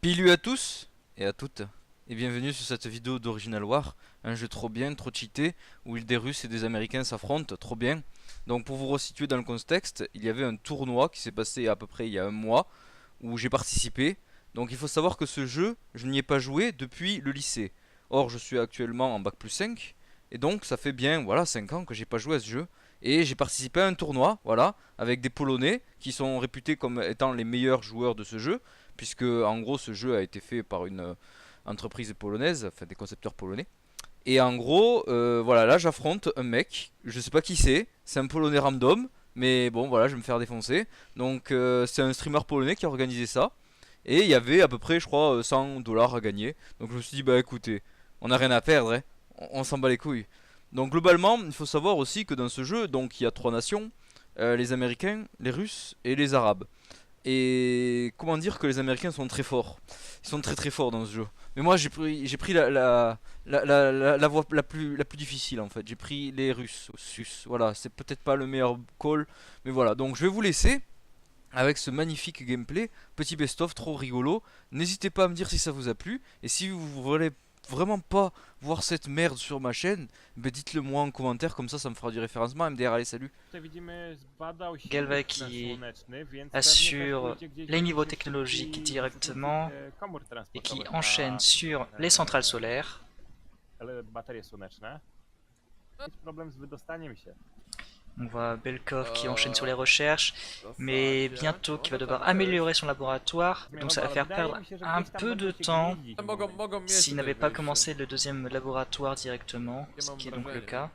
Pilu à tous et à toutes, et bienvenue sur cette vidéo d'Original War, un jeu trop bien, trop cheaté, où des Russes et des Américains s'affrontent, trop bien. Donc pour vous resituer dans le contexte, il y avait un tournoi qui s'est passé à peu près il y a un mois, où j'ai participé. Donc il faut savoir que ce jeu, je n'y ai pas joué depuis le lycée. Or je suis actuellement en bac+5, et donc ça fait bien voilà 5 ans que j'ai pas joué à ce jeu. Et j'ai participé à un tournoi, voilà, avec des Polonais qui sont réputés comme étant les meilleurs joueurs de ce jeu, puisque en gros ce jeu a été fait par une entreprise polonaise, enfin des concepteurs polonais. Et en gros, voilà, là j'affronte un mec, je sais pas qui c'est un Polonais random, mais bon voilà, je vais me faire défoncer. Donc c'est un streamer polonais qui a organisé ça, et il y avait à peu près, je crois, 100 dollars à gagner. Donc je me suis dit, bah écoutez, on a rien à perdre, hein. On s'en bat les couilles. Donc globalement, il faut savoir aussi que dans ce jeu, donc il y a trois nations, les Américains, les Russes et les Arabes. Et comment dire que les Américains sont très forts. Ils sont très très forts dans ce jeu. Mais moi j'ai pris la voie la plus difficile en fait. J'ai pris les Russes. Voilà, c'est peut-être pas le meilleur call. Mais voilà, donc je vais vous laisser avec ce magnifique gameplay. Petit best-of trop rigolo. N'hésitez pas à me dire si ça vous a plu. Et si vous voulez vraiment pas voir cette merde sur ma chaîne, ben dites-le moi en commentaire. Comme ça me fera du référencement. MDR, allez, salut. Galway qui assure les niveaux technologiques directement et qui enchaîne sur les centrales solaires. On voit Belkov qui enchaîne sur les recherches, mais bientôt qui va devoir améliorer son laboratoire, donc ça va faire perdre un peu de temps s'il n'avait pas commencé le deuxième laboratoire directement, ce qui est donc le cas.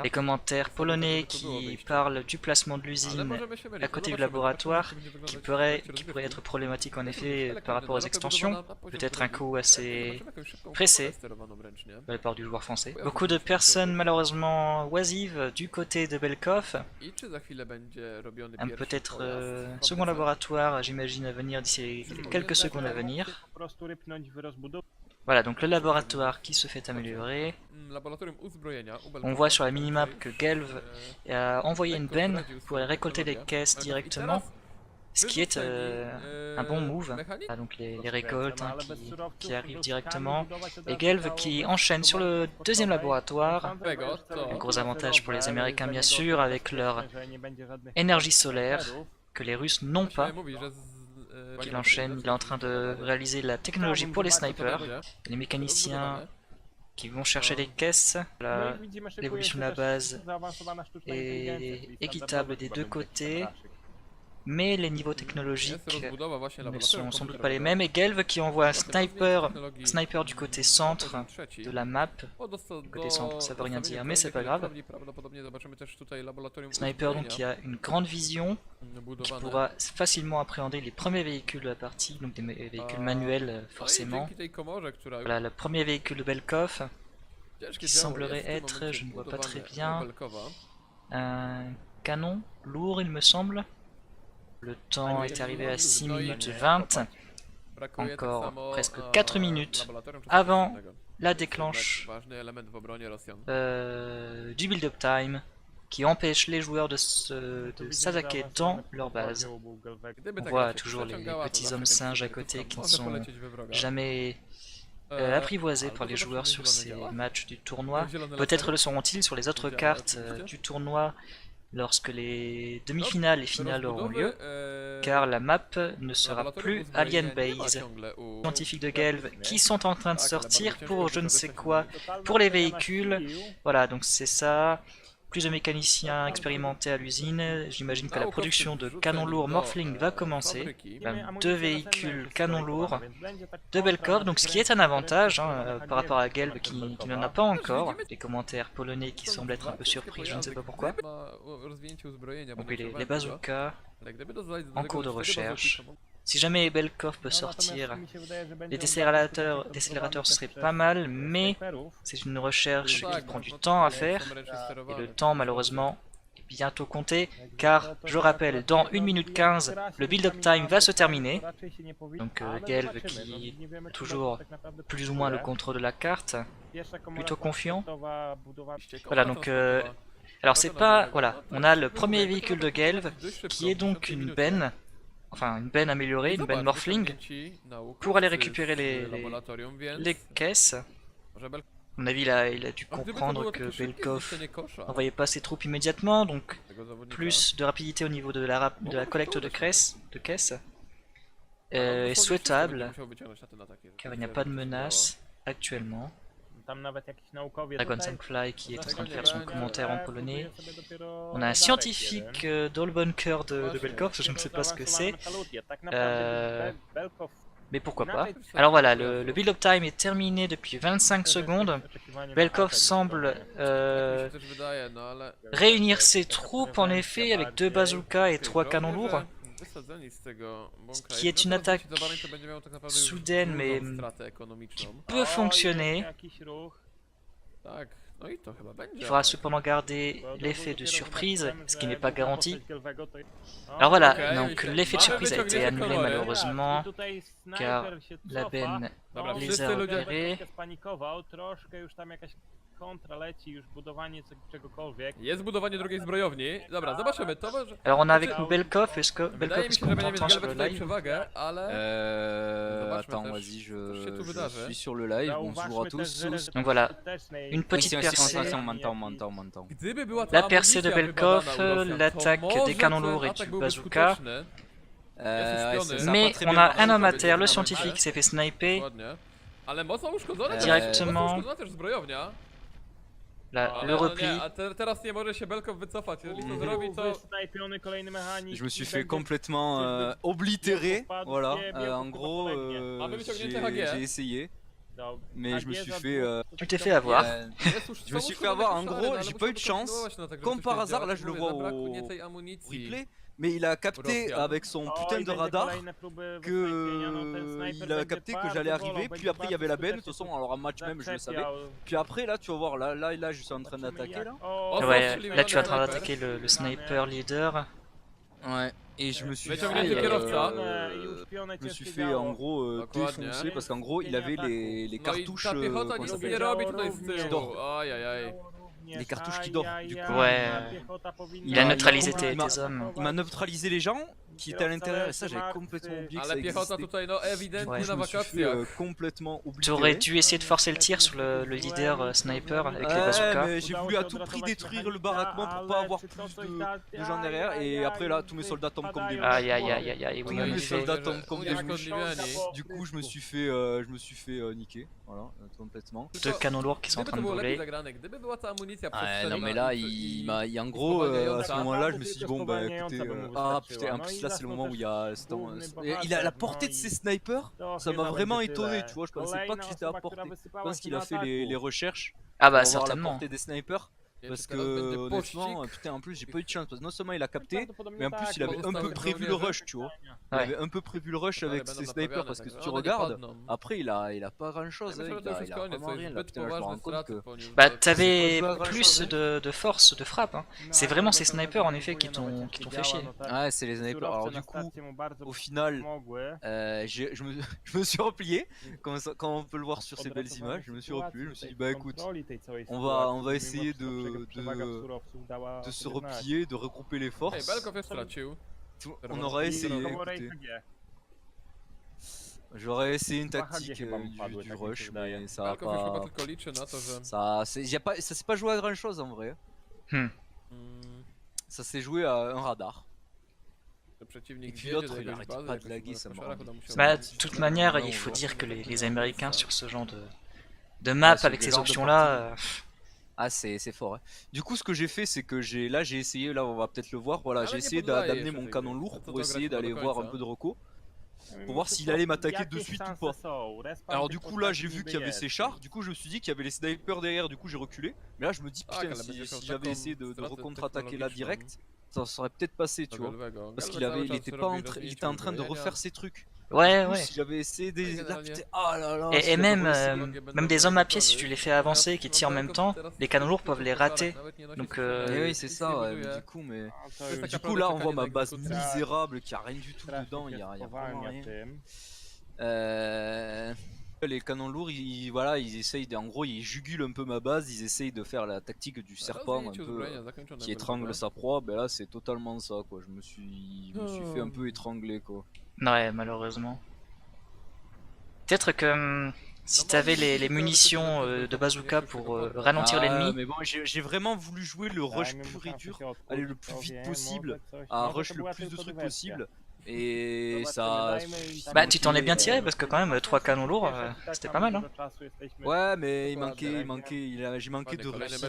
Les commentaires polonais qui parlent du placement de l'usine à côté du laboratoire, qui pourrait être problématique en effet par rapport aux extensions, peut-être un coup assez pressé de la part du joueur français. Beaucoup de personnes malheureusement oisives du côté de Belkov. Peut-être second laboratoire, j'imagine, à venir d'ici quelques secondes à venir. Voilà, donc le laboratoire qui se fait améliorer. On voit sur la minimap que Gelv a envoyé une benne pour aller récolter les caisses directement. Ce qui est un bon move, donc les récoltes qui arrivent directement, et Gelv qui enchaîne sur le deuxième laboratoire, un gros avantage pour les Américains bien sûr, avec leur énergie solaire, que les Russes n'ont pas, qu'il enchaîne, il est en train de réaliser la technologie pour les snipers, les mécaniciens qui vont chercher les caisses, l'évolution de la base est équitable des deux côtés. Mais les niveaux technologiques ne sont sans doute pas les mêmes, et Gelv qui envoie un sniper du côté centre de la map. Côté centre, ça veut rien dire, mais c'est pas grave. Sniper donc qui a une grande vision, qui pourra facilement appréhender les premiers véhicules de la partie, donc des véhicules manuels forcément. Voilà, le premier véhicule de Belkov, qui semblerait être, je ne vois pas très bien, un canon lourd il me semble. Le temps est arrivé à 6 minutes 20, encore presque 4 minutes avant la déclenche du build-up time qui empêche les joueurs de s'attaquer dans leur base. On voit toujours les petits hommes singes à côté qui ne sont jamais apprivoisés par les joueurs sur ces matchs du tournoi. Peut-être le seront-ils sur les autres cartes du tournoi lorsque les demi-finales et finales auront lieu, car la map ne sera plus Alien Base. Les scientifiques de Gelv qui sont en train de sortir pour je ne sais quoi, pour les véhicules. Voilà, donc c'est ça. Plus de mécaniciens expérimentés à l'usine. J'imagine que la production de canons lourds Morphling va commencer. Deux véhicules canons lourds de Belkov, donc ce qui est un avantage par rapport à Gelb qui n'en a pas encore. Les commentaires polonais qui semblent être un peu surpris, je ne sais pas pourquoi. Donc les bazookas en cours de recherche. Si jamais Belkov peut sortir, les décélérateurs ce serait pas mal, mais c'est une recherche qui prend du temps à faire, et le temps malheureusement est bientôt compté, car je rappelle, dans 1 minute 15, le build-up time va se terminer, donc Gelv qui a toujours plus ou moins le contrôle de la carte, plutôt confiant. Voilà, donc alors c'est pas, voilà, on a le premier véhicule de Gelv, qui est donc une benne, enfin une benne améliorée, une benne Morphling, pour aller récupérer les caisses. À mon avis, il a dû comprendre que Belkov n'envoyait pas ses troupes immédiatement, donc plus de rapidité au niveau de la collecte de caisses est souhaitable, car il n'y a pas de menace actuellement. Dragon Fly qui est en train de faire son commentaire en polonais. On a un scientifique dans le bunker de Belkov, je ne sais pas ce que c'est. Mais pourquoi pas. Alors voilà, le build-up time est terminé depuis 25 secondes. Belkov semble réunir ses troupes en effet avec 2 bazookas et 3 canons lourds. Ce qui est une attaque soudaine mais qui peut fonctionner. Il faudra cependant garder l'effet de surprise, ce qui n'est pas garanti. Alors voilà, donc l'effet de surprise a été annulé malheureusement, car la benne les a repérés. Alors on a avec nous Belkov, est-ce qu'on t'entend sur le live? Attends, vas-y, je suis sur le live, bonjour à tous. Donc voilà, une petite percée. On m'entend. La percée de Belkov, l'attaque des canons lourds et du bazooka. Mais on a un homme à terre, le scientifique qui s'est fait sniper directement. Là, le repli. Je me suis fait complètement oblitérer, voilà, en gros, j'ai essayé, mais je me suis fait... Tu t'es fait avoir. Je me suis fait avoir, en gros, j'ai pas eu de chance, comme par hasard, là je le vois au replay, mais il a capté avec son putain de radar que il a capté que j'allais arriver, puis après il y avait la benne, de toute façon alors en match même je le savais, puis après là tu vas voir, là je suis en train d'attaquer là. Ouais, là tu es en train d'attaquer le sniper leader. Ouais, et je me suis fait, en gros défoncer parce qu'en gros il avait les cartouches, comment ça s'appelle, qui dorment. Les cartouches qui dorment, du coup. Ouais, il a neutralisé tes hommes. Il m'a neutralisé les gens qui étaient à l'intérieur et ça j'avais complètement oublié que ça existait. Ouais. Je me suis fait complètement oublier. Tu aurais dû essayer de forcer le tir sur le leader sniper avec les bazookas. Mais j'ai voulu à tout prix détruire le baraquement pour pas avoir plus de gens derrière et après là tous mes soldats tombent comme des mouches. Aïe, oui, Tous mes soldats tombent comme des mouches. Du coup je me suis fait niquer, voilà, complètement. 2 canons lourds qui sont en train de brûler. Ouais, non mais là en gros à ce moment là je me suis dit bon bah écoutez, ah putain en plus là c'est le moment où il y a la portée de ses snipers, ça m'a vraiment étonné, tu vois, je pensais pas que j'étais à portée. Je pense qu'il a fait les recherches Ah bah pour voir la certainement. portée des snipers. Parce que honnêtement, putain en plus j'ai pas eu de chance parce que non seulement il a capté, mais en plus il avait un peu prévu le rush, tu vois. Il avait un peu prévu le rush avec ses snipers parce que si tu regardes, après il a pas grand chose, il a vraiment rien là, putain je me rends compte que... Bah t'avais plus de force de frappe, hein. C'est vraiment ces snipers en effet qui t'ont fait chier. Ouais c'est les snipers, alors du coup au final je me suis replié, comme on peut le voir sur ces belles images, je me suis replié, je me suis dit bah écoute, on va essayer de se replier, de regrouper les forces. On aurait essayé, écoutez. J'aurais essayé une tactique du rush, mais ça a pas... Ça s'est pas joué à grand chose en vrai. Ça s'est joué à un radar. Et puis l'autre il arrêtait pas de laguer, ça m'a rendu... Bah de toute manière il faut dire que les Américains sur ce genre de map avec ces options là... Ah c'est fort, hein. Du coup ce que j'ai fait c'est que j'ai essayé, là on va peut-être le voir, voilà, j'ai essayé d'amener mon canon lourd pour essayer d'aller voir un peu de reco, pour voir s'il allait m'attaquer de suite ou pas. Alors du coup là j'ai vu qu'il y avait ces chars, du coup je me suis dit qu'il y avait les snipers derrière, du coup j'ai reculé. Mais là je me dis putain si j'avais essayé de recontre-attaquer là direct, ça serait peut-être passé, tu vois. Parce qu'il était en train de refaire ses trucs. Ouais. Si j'avais essayé là, putain, oh là là, et même des hommes à pied, si tu les fais avancer et qui tirent en même temps, les canons lourds peuvent les rater. Donc oui c'est ça, ouais, mais du coup là on voit ma base misérable qui a rien du tout dedans, il y a vraiment rien. Les canons lourds, voilà, ils essayent, en gros, ils jugulent un peu ma base, ils essayent de faire la tactique du serpent un peu, qui étrangle sa proie. Ben là, c'est totalement ça, quoi. Je me suis fait un peu étrangler, quoi. Ouais, malheureusement. Peut-être que si t'avais les munitions de bazooka pour ralentir l'ennemi. Mais bon, j'ai vraiment voulu jouer le rush pur et dur, aller le plus vite possible, à rush le plus de trucs possible. Et ça... Bah tu t'en es bien tiré parce que quand même 3 canons lourds c'était pas mal hein. Ouais mais j'ai manqué de réussite.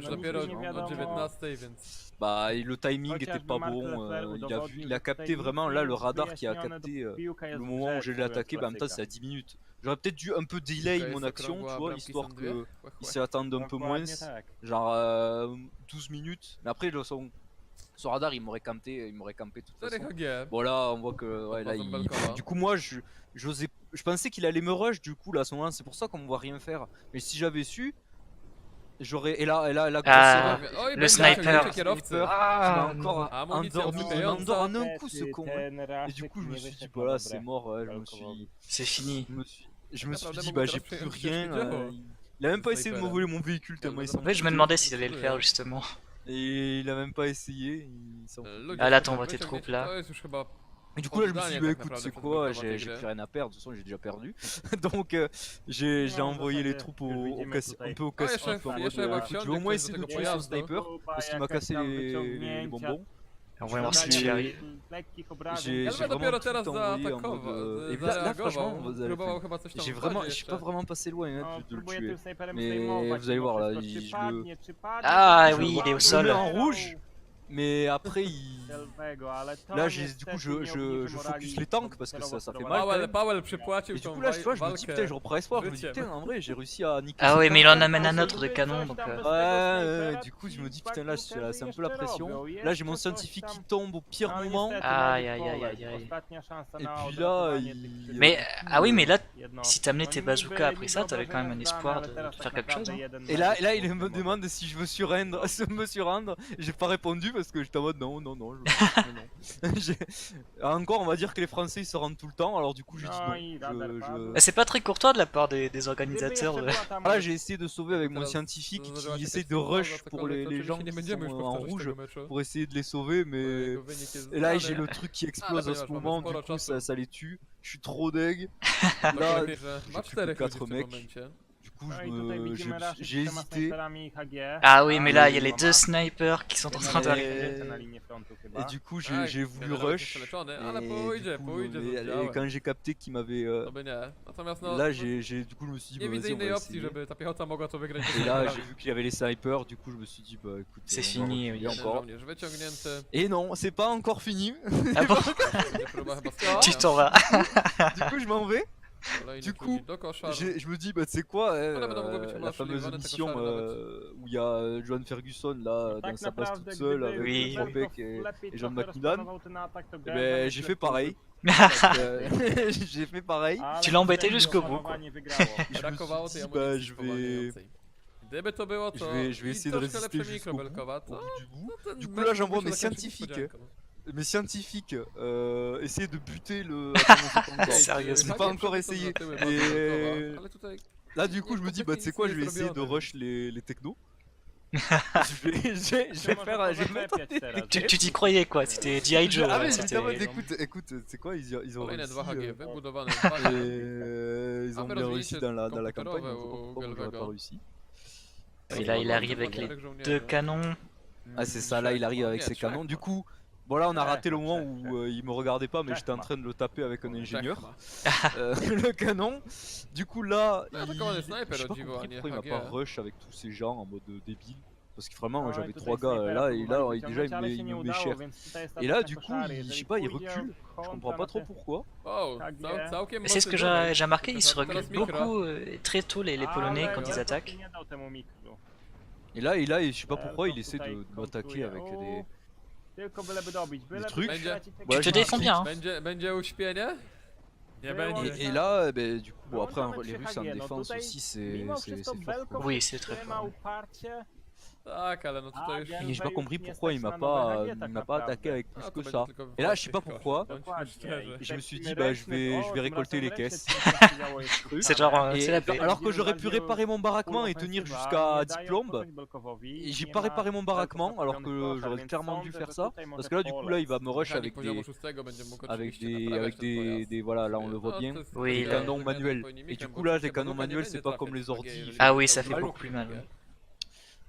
Bah le timing était pas bon, il a capté vraiment là le radar qui a capté le moment où j'ai attaqué, bah en même temps c'est à 10 minutes. J'aurais peut-être dû un peu delay mon action, tu vois, histoire qu'il s'y attende un peu moins, genre 12 minutes. Mais après son radar il m'aurait campé de toute façon. Bon là on voit que ouais, là, du coup moi je pensais qu'il allait me rush du coup là à ce moment là, c'est pour ça qu'on me voit rien faire. Mais si j'avais su, j'aurais... Et là le sniper. Il m'a encore endormi, il m'endort en un coup ce con. Et du coup je me suis dit bah là c'est mort, c'est fini. Je me suis dit bah j'ai plus rien. Il a même pas essayé de me voler mon véhicule tellement il s'en... En fait je me demandais s'il allait le faire justement. Et il a même pas essayé. Ah là t'envoies tes troupes là. Et du coup là je me suis dit bah écoute c'est quoi, j'ai plus rien à perdre, de toute façon j'ai déjà perdu. Donc j'ai envoyé les troupes un peu au casse-pipe en mode écoute, je vais au moins essayer de tuer ce sniper parce qu'il m'a cassé les bonbons. On va voir si tu y arrives. J'ai vraiment tout envoyé en mode... Et là franchement je suis pas vraiment passé loin hein, de le tuer. Mais vous allez voir là, Ah oui il est au sol. En rouge. Mais après là du coup je focus les tanks parce que ça fait mal. Et du coup là tu vois je me dis putain je reprends espoir, je me dis putain en vrai j'ai réussi à niquer. Ah oui mais il en amène un autre de canon donc ouais du coup je me dis putain là c'est un peu la pression. Là j'ai mon scientifique qui tombe au pire moment. Aïe aïe aïe aïe aïe. Et puis là mais ah oui mais là si t'amenais tes bazookas après ça t'avais quand même un espoir de faire quelque chose hein. Et là il me demande si je veux me surrendre. J'ai pas répondu parce que j'étais en mode non. Encore on va dire que les Français ils se rendent tout le temps, alors du coup j'ai dit non. C'est pas très courtois de la part des organisateurs. Là j'ai essayé de sauver avec mon scientifique qui essaie de rush pour les gens qui sont en rouge pour essayer de les sauver, mais et là j'ai le truc qui explose à ce moment, du coup ça les tue. Je suis trop deg. Là j'ai plus que 4 mecs. Du coup j'ai hésité. Ah oui mais là il y a les deux snipers qui sont en train d'arriver. Et du coup j'ai voulu rush. Et quand j'ai capté qu'il m'avait... Là du coup je me suis dit bah vas-y on va essayer. Et là j'ai vu qu'il y avait les snipers, du coup je me suis dit bah écoute c'est fini oui. Encore. Et non c'est pas encore fini. Ah bon tu t'en vas. Du coup je m'en vais. Du coup, je me dis, bah tu sais quoi, la fameuse mission où il y a John Ferguson là dans sa base toute seule avec Tropic et John McMillan, j'ai fait pareil. J'ai fait pareil. Tu l'as embêté jusqu'au bout quoi. Je me suis dit, bah je vais essayer de résister jusqu'au bout, Du coup là j'envoie mes scientifiques. Essayer de buter le... Sérieusement. J'ai pas encore essayé. Et... Là du coup je me dis bah tu sais quoi, je vais essayer de rush les technos. je vais faire... Tu t'y croyais quoi, c'était G.I. Joe. Ah mais écoute, c'est quoi, ils ont réussi. Ils ont bien réussi dans la campagne, pourquoi j'aurais pas réussi. Et là il arrive avec les deux canons. Ah c'est ça, là il arrive avec ses canons, du coup... Bon là on a raté le moment où il me regardait pas mais j'étais en train de le taper avec un ingénieur. Le canon. Du coup là, j'ai pas compris pourquoi il m'a pas rush avec tous ces gens en mode débile. Parce que vraiment j'avais 3 gars là et là déjà il me met cher. Et là du coup je sais pas, il recule, je comprends pas trop pourquoi. C'est ce que j'ai remarqué, ils se reculent beaucoup très tôt les Polonais quand ils attaquent. Et là je sais pas pourquoi il essaie de m'attaquer avec des trucs. Tu te défends bien hein. Et là, du coup, après les Russes en défense aussi c'est fort. Oui c'est très fort. Et j'ai pas compris pourquoi il m'a pas attaqué avec plus que ça. Et là, je sais pas pourquoi. Je me suis dit, bah je vais récolter les caisses. C'est genre, Et c'est la paix. alors que j'aurais pu réparer mon baraquement et tenir jusqu'à 10 plombes, et j'ai pas réparé mon baraquement alors que j'aurais clairement dû faire ça. Parce que là, du coup, là, il va me rush avec des voilà, là on le voit bien, Oui, des là. canons manuels. Et du coup, là, les canons manuels, c'est pas comme les ordi. Ah oui, ça fait beaucoup plus mal. Oui.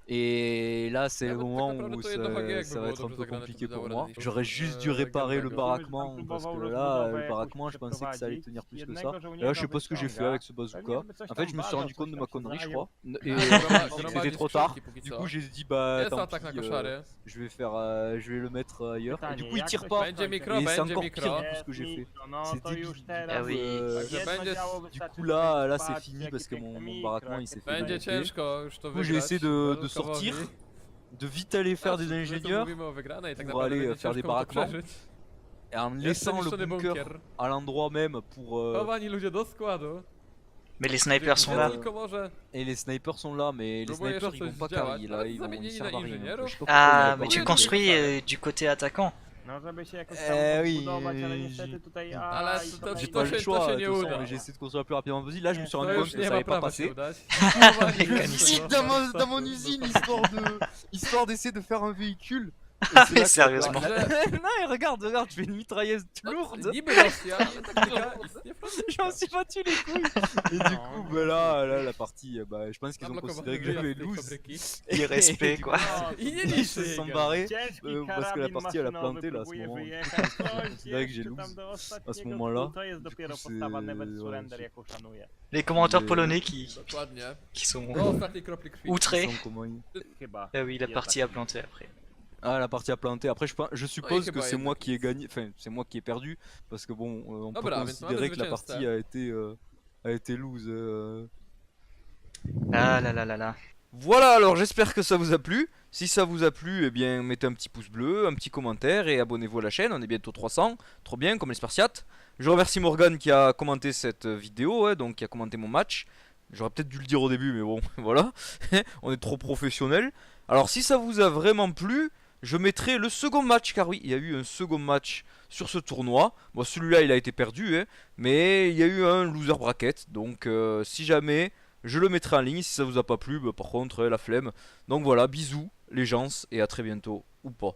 Et là, c'est le moment où ça va être un peu compliqué pour moi. J'aurais juste dû réparer le baraquement parce que là, le baraquement, je pensais que ça allait tenir plus que ça. Et là, je sais pas ce que j'ai fait avec ce bazooka. En fait, je me suis rendu compte de ma connerie, je crois. Et c'était trop tard. Du coup, j'ai dit, bah tant pis, je vais le mettre ailleurs. Et du coup, il tire pas. Et c'est encore pire que tout ce que j'ai fait. C'est débile. Ah oui. Du coup, là, c'est fini parce que mon baraquement, il s'est fait démonter. Du coup, j'ai essayé de sortir, de vite aller faire des ingénieurs pour aller faire des baraquements et en laissant le bunker à l'endroit même pour Mais les snipers sont là. et les snipers sont là, mais les snipers ils vont pas carry là, ils servent à rien. Donc, je sais pas pourquoi Ah, il mais a tu pas construis du côté attaquant. oui, j'ai pas le choix, de toute façon, mais j'ai essayé de construire le plus rapidement possible. Là, je me suis rendu compte que ça allait pas passer. Mécanicien. Dans mon usine, histoire d'essayer de faire un véhicule. Mais sérieusement. Non, et regarde, je fais une mitrailleuse lourde. J'en suis battu les couilles. Et du coup, bah là, la partie, bah, je pense qu'ils ont considéré que j'avais lose. Irrespect, quoi. Ils se sont barrés parce que la partie elle a planté là à ce moment. Ils ont considéré que j'ai lose à ce moment-là. Du coup, c'est voilà, Les commentaires polonais qui sont outrés. Ah oui, la partie a planté après. Ah, la partie a planté. Après, je suppose que c'est moi qui ai gagné, enfin, c'est moi qui ai perdu parce que bon, on peut considérer que la partie a été lose. Ah là là là là. Voilà, alors j'espère que ça vous a plu. Si ça vous a plu, eh bien mettez un petit pouce bleu, un petit commentaire et abonnez-vous à la chaîne. On est bientôt 300, trop bien comme les Spartiates. Je remercie Morgan qui a commenté cette vidéo, donc qui a commenté mon match. J'aurais peut-être dû le dire au début, mais bon, voilà. On est trop professionnels. Alors si ça vous a vraiment plu, je mettrai le second match, car oui, il y a eu un second match sur ce tournoi. Bon, celui-là, il a été perdu, mais il y a eu un loser bracket. Donc, si jamais, je le mettrai en ligne. Si ça vous a pas plu, bah, par contre, la flemme. Donc voilà, bisous, les gens, et à très bientôt, ou pas.